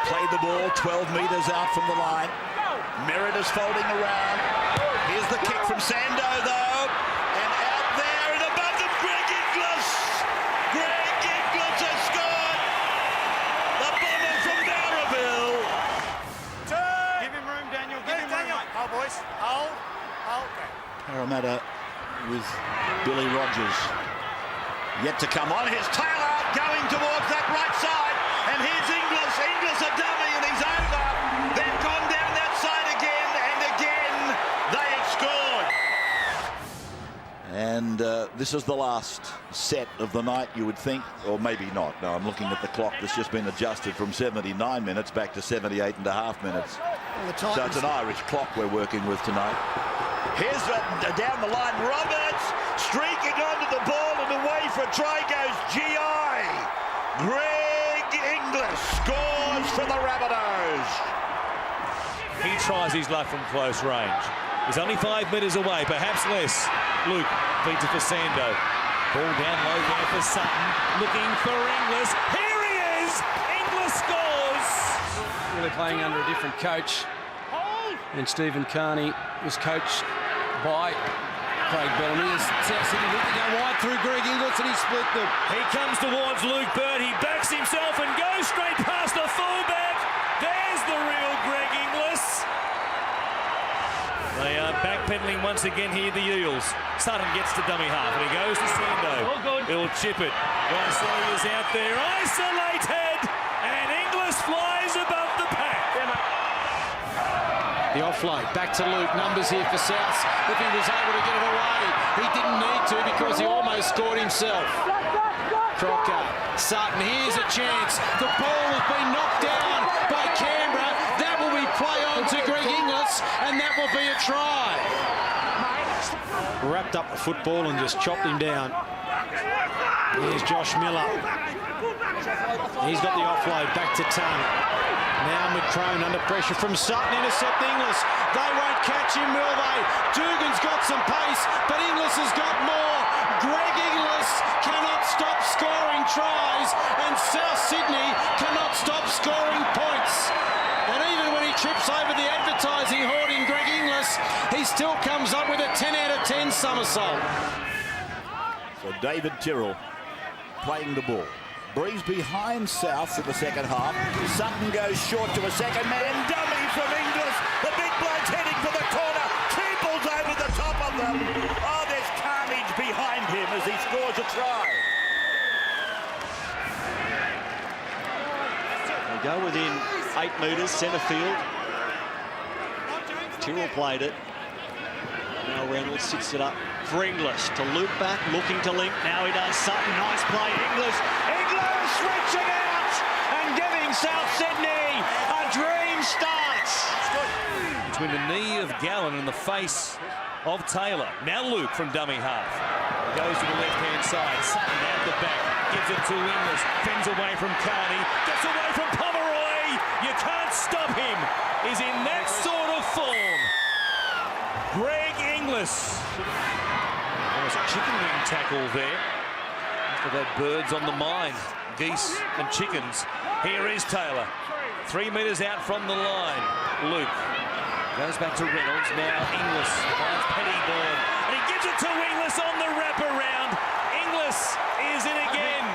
play the ball 12 metres out from the line. Merritt is folding around. Here's the kick from Sando, though. And out there and above them, Greg Inglis. Greg Inglis has scored. The bomber from Darraville. Give him room, Daniel. Give him room. Hold, boys. Hold. Okay. Parramatta with Billy Rogers. Yet to come on. Here's Taylor going towards that right side. And here's Inglis. Inglis a dummy and he's over. They've gone down that side again and again they have scored. And this is the last set of the night, you would think, or maybe not. No, I'm looking at the clock that's just been adjusted from 79 minutes back to 78 and a half minutes. So it's an Irish clock we're working with tonight. Here's down the line, Roberts streaking onto the ball and away for a try goes GI. Greg Inglis scores for the Rabbitohs. He tries his luck from close range. He's only 5 metres away, perhaps less. Luke feeds it for Sando. Ball down low there for Sutton. Looking for Inglis. Here he is! Inglis scores! They're playing under a different coach. And Stephen Carney was coached by Craig Bellamy. South Sydney looked to go wide through Greg Inglis and he split them. He comes towards Luke Bird. He backs himself and goes straight past the fullback. There's the real Greg Inglis. They are backpedaling once again here, the Eels. Sutton gets to dummy half and he goes to Sando. He'll chip it. Garcetti is out there, isolated, and Inglis flies above the pack. The offload back to Luke. Numbers here for South. If he was able to get it away, he didn't need to because he almost scored himself. Crocker, Sutton, here's a chance. The ball has been knocked down by Canberra. That will be play on to Greg Inglis, and that will be a try. Wrapped up the football and just chopped him down. Here's Josh Miller. He's got the offload back to Tongue. Now McCrone under pressure from Sutton, intercept Inglis. They won't catch him, will they? Dugan's got some pace, but Inglis has got more. Greg Inglis cannot stop scoring tries, and South Sydney cannot stop scoring points. And even when he trips over the advertising hoarding Greg Inglis, he still comes up with a 10 out of 10 somersault. So David Tyrrell playing the ball. Breeze behind South in the second half. Sutton goes short to a second man. Dummy from Inglis. The big bloke's heading for the corner. Keeples over the top of them. Oh, there's carnage behind him as he scores a try. They go within 8 metres, centre field. Tyrrell played it. Now Reynolds sits it up for Inglis to loop back, looking to link. Now he does. Sutton, nice play. Inglis reaching out and giving South Sydney a dream start. Between the knee of Gallen and the face of Taylor. Now Luke from dummy half. Goes to the left-hand side. Sutton out the back. Gives it to Inglis. Fends away from Carney. Gets away from Pomeroy. You can't stop him. He's in that sort of form. Greg Inglis. There was a chicken wing tackle there. They've had birds on the mind. Geese and chickens. Here is Taylor. 3 metres out from the line. Luke goes back to Reynolds. Now Inglis finds Pettybourne. And he gives it to Inglis on the wraparound. Inglis is in again.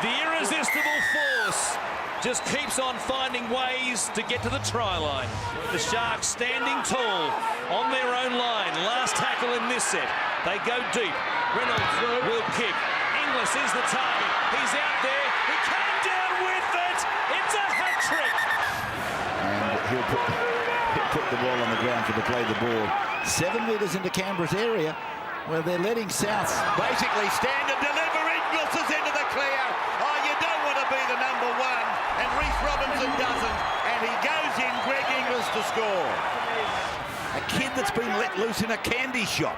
The irresistible force just keeps on finding ways to get to the try line. The Sharks standing tall on their own line. Last tackle in this set. They go deep. Reynolds will kick. Inglis is the target. He's out there. He came down with it. It's a hat-trick. And he'll put the ball on the ground for the play the ball. 7 metres into Canberra's area, where they're letting South basically stand and deliver. Inglis is into the clear. Oh, you don't want to be the number one. And Reece Robinson doesn't. And he goes in, Greg Inglis to score. A kid that's been let loose in a candy shop.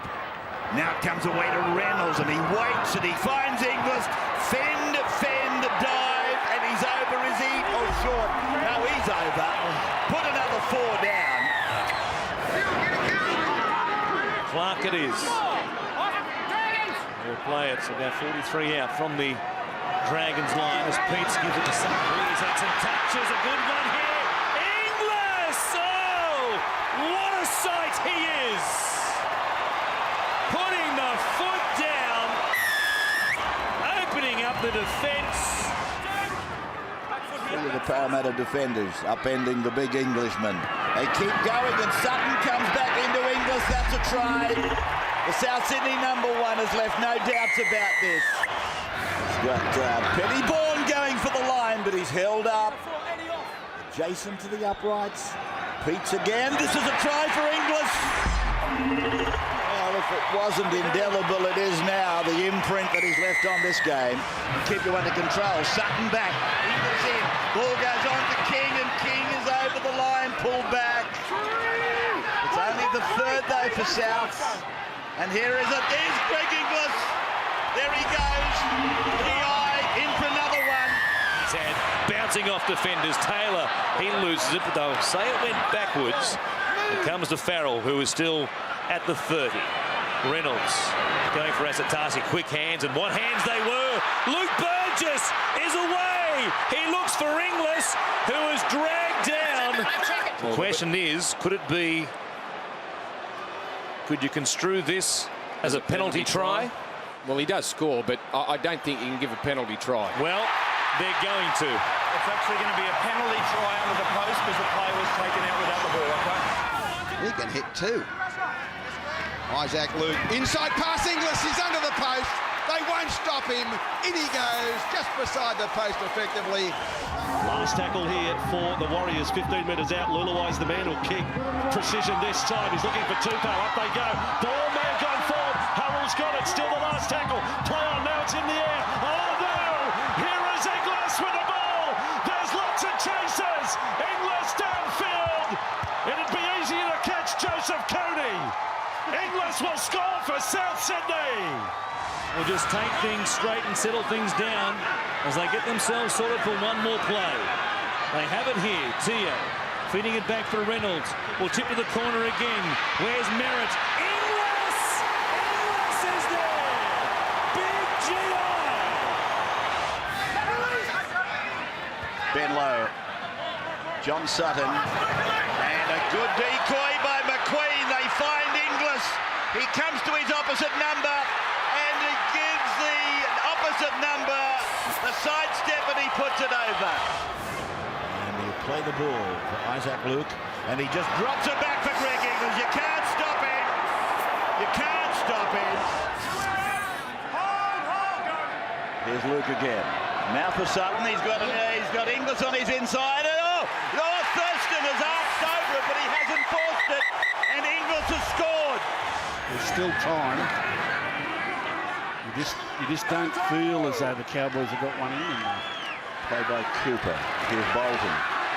Now it comes away to Reynolds, and he waits, and he finds Inglis. Fend, dive, and he's over. Is he? Or short? No, he's over. Put another 4 down. Clark it is. We'll play it. So about 43 out from the Dragons line as Peets gives it to Sutton. He's had some touches. A good one here. he is. Putting the foot down. Opening up the defence. Three of the Parramatta defenders upending the big Englishman. They keep going and Sutton comes back into Inglis. That's a try. The South Sydney #1 has left no doubts about this. He's got Penny Bourne going for the line, but he's held up. Jason to the uprights. Pete's again. This is a try for Inglis. Well, if it wasn't indelible, it is now. The imprint that he's left on this game. Keep you under control. Sutton back. Inglis in. Ball goes on to King, and King is over the line. Pulled back. It's only the third, though, for Souths. And here is it. There's Greg Inglis. There he goes. PI in for another one. His head bouncing off defenders. Taylor, he loses it, but they'll say it went backwards. It comes to Farrell, who is still at the 30. Reynolds going for asserted. Quick hands, and what hands they were. Luke Burgess is away. He looks for Inglis, who is dragged down. The question is, could it be... Could you construe this as a penalty try? Well, he does score, but I don't think he can give a penalty try. Well, they're going to. It's actually going to be a penalty try under the post because the player was taken out without the ball, okay? He can hit too. Isaac Luke. Inside pass Inglis. He's under the post. They won't stop him. In he goes, just beside the post effectively. Last tackle here for the Warriors, 15 metres out. Luluai's the man who'll kick. Precision this time. He's looking for Tupou. Up they go. Ball man going forward. Hurrell's got it. Still the last tackle. Play on now. It's in the air. Oh no! Here is Inglis with the ball. There's lots of chasers. Inglis downfield. It'd be easier to catch Joseph Cooney. Inglis will score for South Sydney. Will just take things straight and settle things down as they get themselves sorted for one more play. They have it here. Tio feeding it back for Reynolds. Will tip to the corner again. Where's Merritt? Inglis! Inglis is there! Big G.I. Ben Lowe. John Sutton. And a good decoy by McQueen. They find Inglis. He comes to his opposite number. And he gives the opposite number the sidestep and he puts it over. And he'll play the ball for Isaac Luke. And he just drops it back for Greg Inglis. You can't stop him. You can't stop him. Here's Luke again. Now for Sutton. He's got Inglis on his inside. And Thurston has arched over it, but he hasn't forced it. And Inglis has scored. There's still time. You just don't feel as though the Cowboys have got one in them. Play by Cooper. Here's Bolton.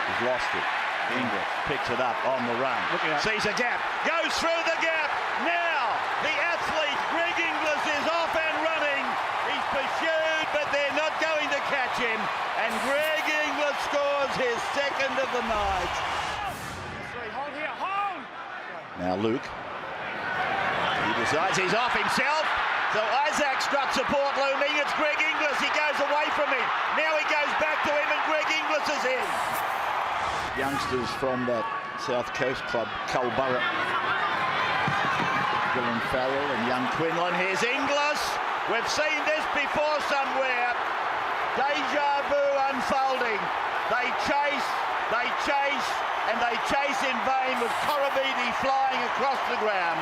He's lost it. Inglis picks it up on the run. Sees a gap. Goes through the gap. Now the athlete Greg Inglis is off and running. He's pursued, but they're not going to catch him. And Greg Inglis scores his second of the night. Hold here, hold! Now Luke. He decides he's off himself. So Isaac struck support looming. It's Greg Inglis. He goes away from him. Now he goes back to him and Greg Inglis is in. Youngsters from that South Coast club, Culburra. Dylan Farrell and young Quinlan. Here's Inglis. We've seen this before somewhere. Deja vu unfolding. They chase, and they chase in vain with Korobidi flying across the ground.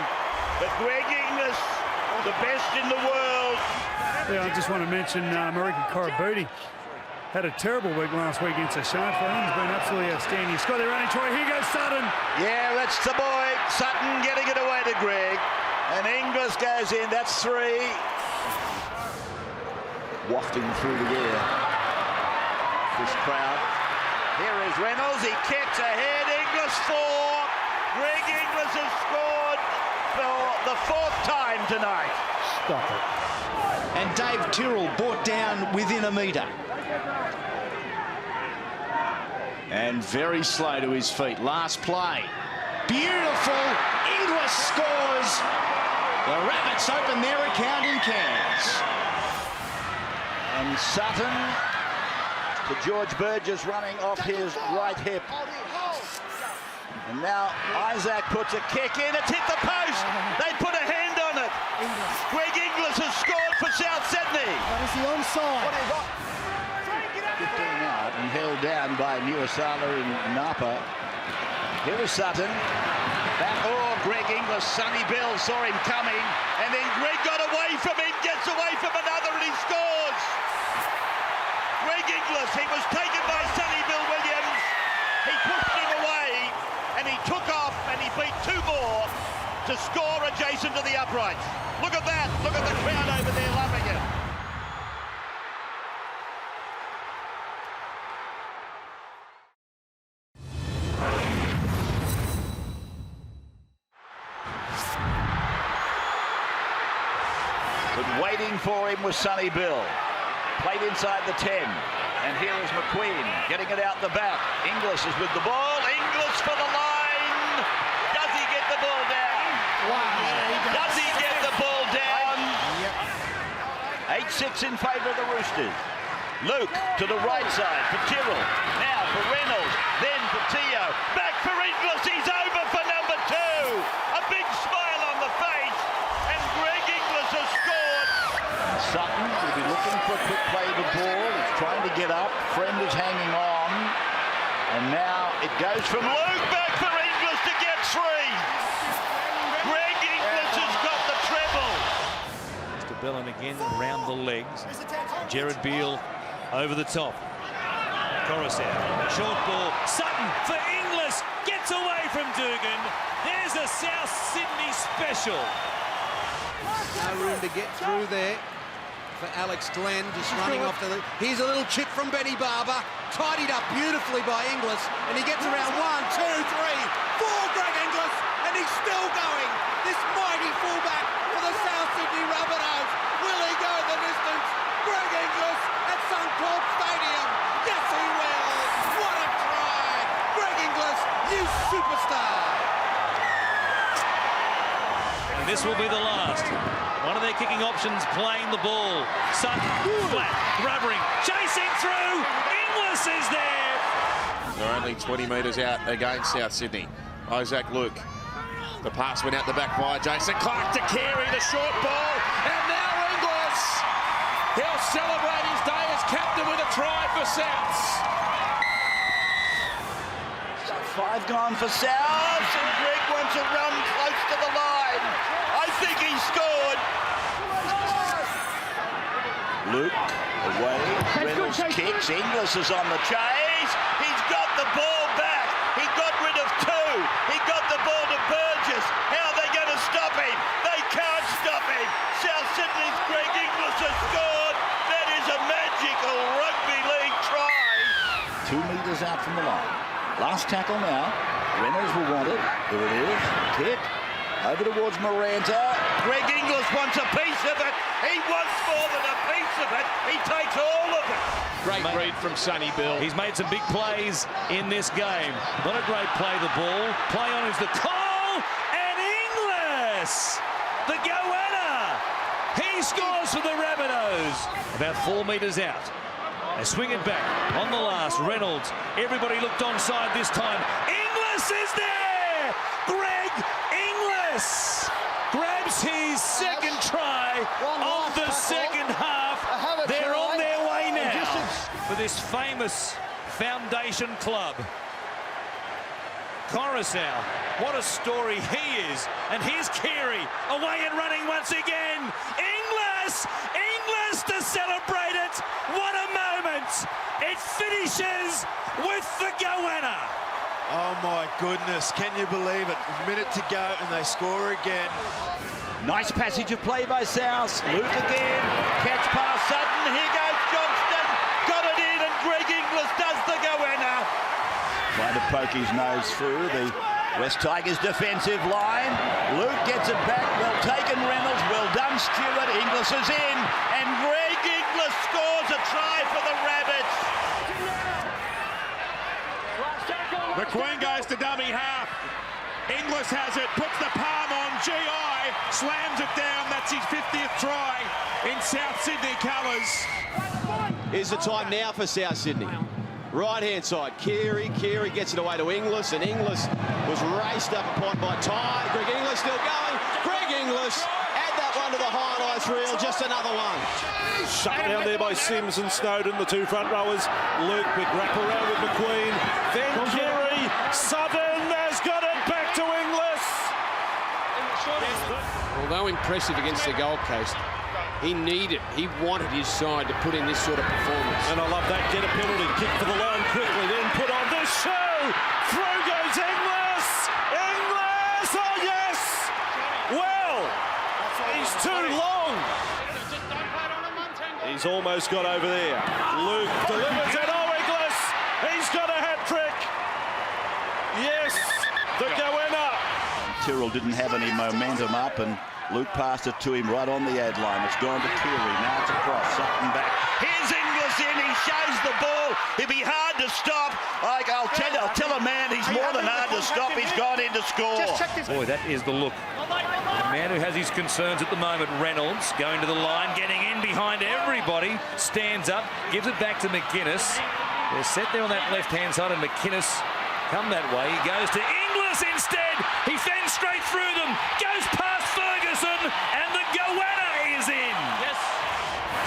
But Greg Inglis, the best in the world. Yeah, I just want to mention Marika Korobidi had a terrible week last week against the Sharks. I think he's been absolutely outstanding. He's got their only try. Here goes Sutton. Yeah, that's the boy. Sutton getting it away to Greg. And Inglis goes in. That's 3. Wafting through the air. This crowd. Here is Reynolds. He kicks ahead. Inglis 4. Greg Inglis has scored for the 4th time tonight. Stop it. And Dave Tyrrell brought down within a metre. And very slow to his feet. Last play. Beautiful. Inglis scores. The Rabbits open their account in Cairns. And Sutton to George Burgess running off his right hip. And now Isaac puts a kick in. It's hit the post. They put a hand on it. Greg Inglis has scored for South Sydney. That is the onside. What have you got? 15 out and held down by Nuasala and Napa. Here is Sutton. Greg Inglis, Sonny Bill saw him coming, and then Greg got away from him, gets away from another, and he scores. Greg Inglis, he was taken by Sonny Bill Williams. He pushed him away, and he took off, and he beat two more to score adjacent to the uprights. Look at that. Look at the crowd over there loving it. But waiting for him was Sonny Bill. Played inside the 10. And here is McQueen getting it out the back. Inglis is with the ball. Inglis for the line. Does he get the ball down? Wow. Does he get the ball down? 8-6 in favour of the Roosters. Luke to the right side for Tyrrell. Now for Reynolds. Then for Teo. Back for Inglis. He's over for number 2. A big smile on the face. And Greg Inglis has scored. Sutton will be looking for a quick play of the ball. He's trying to get up. Friend is hanging on. And now it goes from Luke back for Inglis to get 3. Greg Inglis has got the treble. Mr. Bellin again around the legs. Jared Beale over the top. Coruscant, short ball. Sutton for Inglis. Gets away from Dugan. There's a South Sydney special. No room to get through there for Alex Glenn, just running off the... Here's a little chip from Benny Barber, tidied up beautifully by Inglis, and he gets around 1, 2, 3, 4, Greg Inglis, and he's still going. This mighty fullback for the South Sydney Rabbitohs. Will he go the distance? Greg Inglis at Suncorp Stadium. Yes, he will. What a try. Greg Inglis, you superstar. And this will be the last. One of their kicking options playing the ball. Sutton, flat, rubbering, chasing through. Inglis is there. They're only 20 metres out against South Sydney. Isaac Luke. The pass went out the back by Jason Clark to Carey, the short ball. And now Inglis. He'll celebrate his day as captain with a try for Souths. 5 gone for Souths, and Greg wants a run close to the line. I think he scored. Luke away. Reynolds kicks. Inglis is on the chase. He's got the ball back. He got rid of 2. He got the ball to Burgess. How are they going to stop him? They can't stop him. South Sydney's Greg Inglis has scored. That is a magical rugby league try. 2 metres out from the line. Last tackle now. Reynolds will want it. Here it is. Kick. Over towards Miranda. Greg Inglis wants a piece of it. He wants more than a piece of it. He takes all of it. Great read from Sonny Bill. He's made some big plays in this game. Not a great play the ball. Play on is the call. And Inglis, the goanna. He scores for the Rabbitohs. About 4 metres out. They swing it back on the last. Reynolds. Everybody looked onside this time. Inglis is there. Greg Inglis grabs his second try of the second half. They're on their way now for this famous foundation club. Coruscant, what a story he is. And here's Carey away and running once again. Inglis to celebrate it. What a moment. It finishes with the goanna. Oh my goodness, can you believe it? A minute to go and they score again. Nice passage of play by South. Luke again. Catch past Sutton. Here goes Johnston. Got it in and Greg Inglis does the goanna. Trying to poke his nose through the West Tigers defensive line. Luke gets it back. Well taken, Reynolds. Well done, Stewart. Inglis is in. And Greg Inglis scores a try for the Rabbits. McQueen goes to dummy half. Inglis has it, puts the palm on GI, slams it down. That's his 50th try in South Sydney colours. Here's the time now for South Sydney. Right-hand side, Keary gets it away to Inglis, and Inglis was raced up upon by Ty. Greg Inglis still going. Greg Inglis, add that one to the highlights reel, just another one. Shut down there by Sims and Snowden, the two front rowers. Luke, big wrap around with McQueen. Then Keary, Sutton has got it back to Inglis. Although impressive against the Gold Coast, he wanted his side to put in this sort of performance. And I love that. Get a penalty. Kick for the line quickly. Then put on this show. Through goes Inglis. Inglis. Oh, yes. Well, he's too long. He's almost got over there. Luke delivers it. Oh, Inglis. He's got a hat-trick. Yes. The Goanna. Tyrrell didn't have any momentum up, and Luke passed it to him right on the ad line. It's gone to Keary. Now it's across. Sutton back. Here's Inglis in. He shows the ball. It'd be hard to stop. I'll tell a man he's more than hard to stop. He's gone in to score. Boy, that is the look. The man who has his concerns at the moment, Reynolds, going to the line, getting in behind everybody, stands up, gives it back to McInnes. They're set there on that left-hand side, and McInnes come that way. He goes to Inglis instead. He fends straight through them, goes past Ferguson, and the Goanna is in. Yes.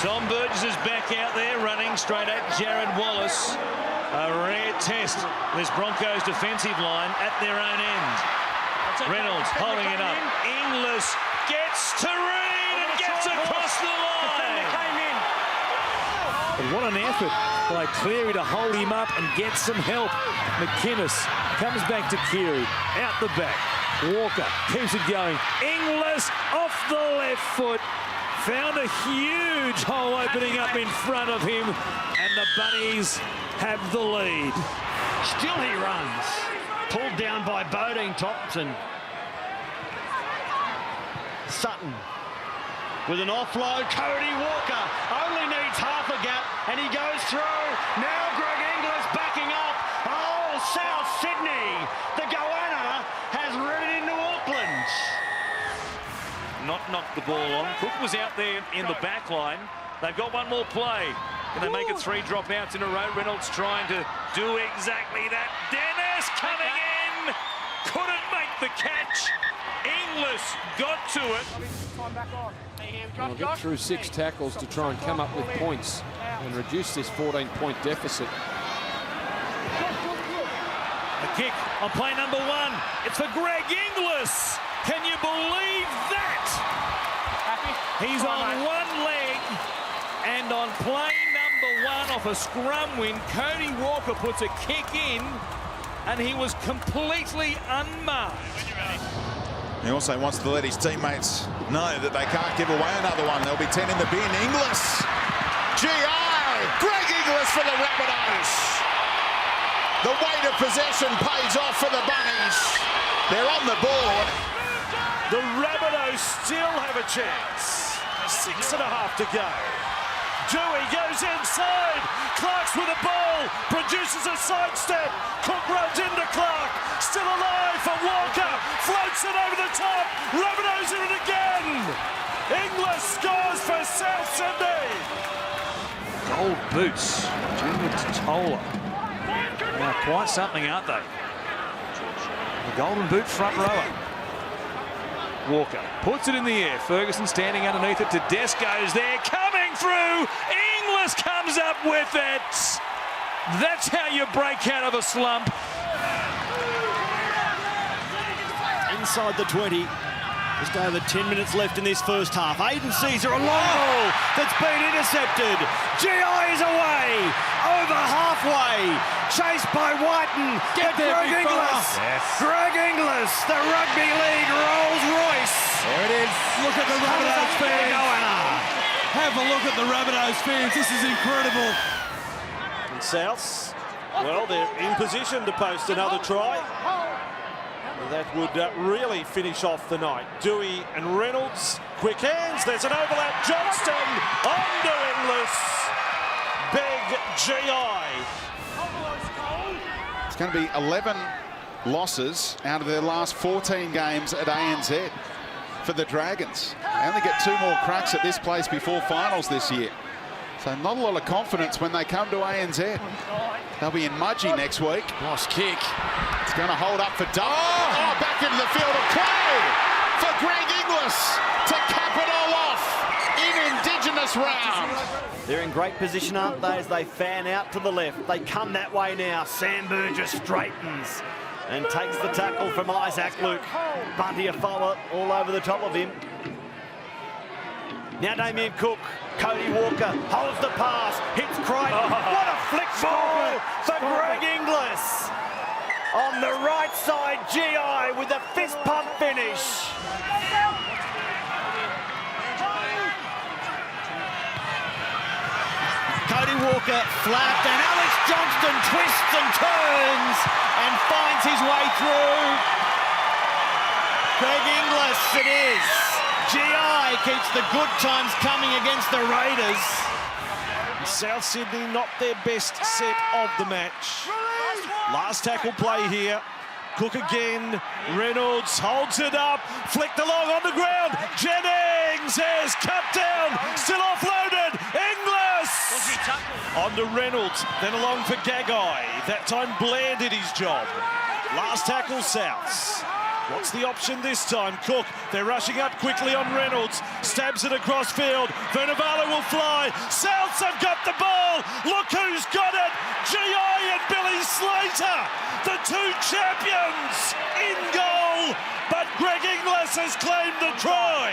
Tom Burgess is back out there running straight at Jared Wallace. A rare test, this Broncos defensive line at their own end. Reynolds holding it up. Inglis gets to Reid and gets across the line. But what an effort by Cleary to hold him up and get some help. McInnes comes back to Keary, out the back. Walker keeps it going. Inglis off the left foot. Found a huge hole opening up in front of him, and the Bunnies have the lead. Still he runs. Pulled down by Bodine Thompson. Sutton with an offload. Cody Walker only needs half a gap, and he goes through. Now Greg Inglis backing up. Oh, South Sydney. The Goanna has ridden into Auckland. Not knocked the ball on. Cook was out there in the back line. They've got one more play. Can they make it 3 dropouts in a row? Reynolds trying to do exactly that. Dennis coming in. Couldn't make the catch. Inglis got to it. We'll get through 6 tackles to try and come up with points and reduce this 14-point deficit. A kick on play number 1. It's for Greg Inglis. Can you believe that? He's on one leg, and on play number 1 off a scrum win, Cody Walker puts a kick in, and he was completely unmarked. He also wants to let his teammates know that they can't give away another one. There'll be 10 in the bin. Inglis. Greg Inglis for the Rabbitohs. The weight of possession pays off for the Bunnies. They're on the board. The Rabbitohs still have a chance. 6.5 to go. Dewey goes inside. Clark's with a ball. Produces a sidestep. Cook runs into Clark. Still alive for Walker. Floats it over the top. Rabbitohs in it again. Inglis scores for South Sydney. Gold boots. Junior Totola. Now quite something, aren't they? The golden boot front rower. Walker puts it in the air. Ferguson standing underneath it. Tedesco's there, coming through. Inglis comes up with it. That's how you break out of a slump. Inside the 20. Just over 10 minutes left in this first half. Aiden Caesar, a long ball that's been intercepted. GI is away, over halfway. Chased by Whiten. Get there, Greg Inglis. Yes. Greg Inglis, the Rugby League Rolls Royce. There it is. Look at the Rabbitohs fans. Have a look at the Rabbitohs fans. This is incredible. And Souths, well, they're in position to post another try. That would really finish off the night. Dewey and Reynolds, quick hands. There's an overlap. Johnston onto Inglis. Big GI. It's going to be 11 losses out of their last 14 games at ANZ for the Dragons. They only get 2 more cracks at this place before finals this year. So not a lot of confidence when they come to ANZ. They'll be in Mudgee next week. Nice kick. It's going to hold up for Duff. Oh, back into the field of play for Greg Inglis to cap it all off in Indigenous round. They're in great position, aren't they, as they fan out to the left. They come that way now. Sam Burgess straightens and takes the tackle from Isaac Luke. Bunty Afoa all over the top of him. Now Damien Cook, Cody Walker holds the pass, hits Crichton. What a flick ball for Greg Inglis. On the right side, GI with a fist pump finish. Cody Walker flapped, and Alex Johnston twists and turns and finds his way through. Greg Inglis it is. GI keeps the good times coming against the Raiders. South Sydney not their best set of the match. Last tackle play here. Cook again. Reynolds holds it up. Flicked along on the ground. Jennings has cut down. Still offloaded. Inglis! On to Reynolds. Then along for Gagai. That time Blair did his job. Last tackle Souths. What's the option this time? Cook, they're rushing up quickly on Reynolds. Stabs it across field. Vunivalu will fly. Souths have got the ball. Look who's got it. GI and Billy Slater, the two champions in goal. But Greg Inglis has claimed the try.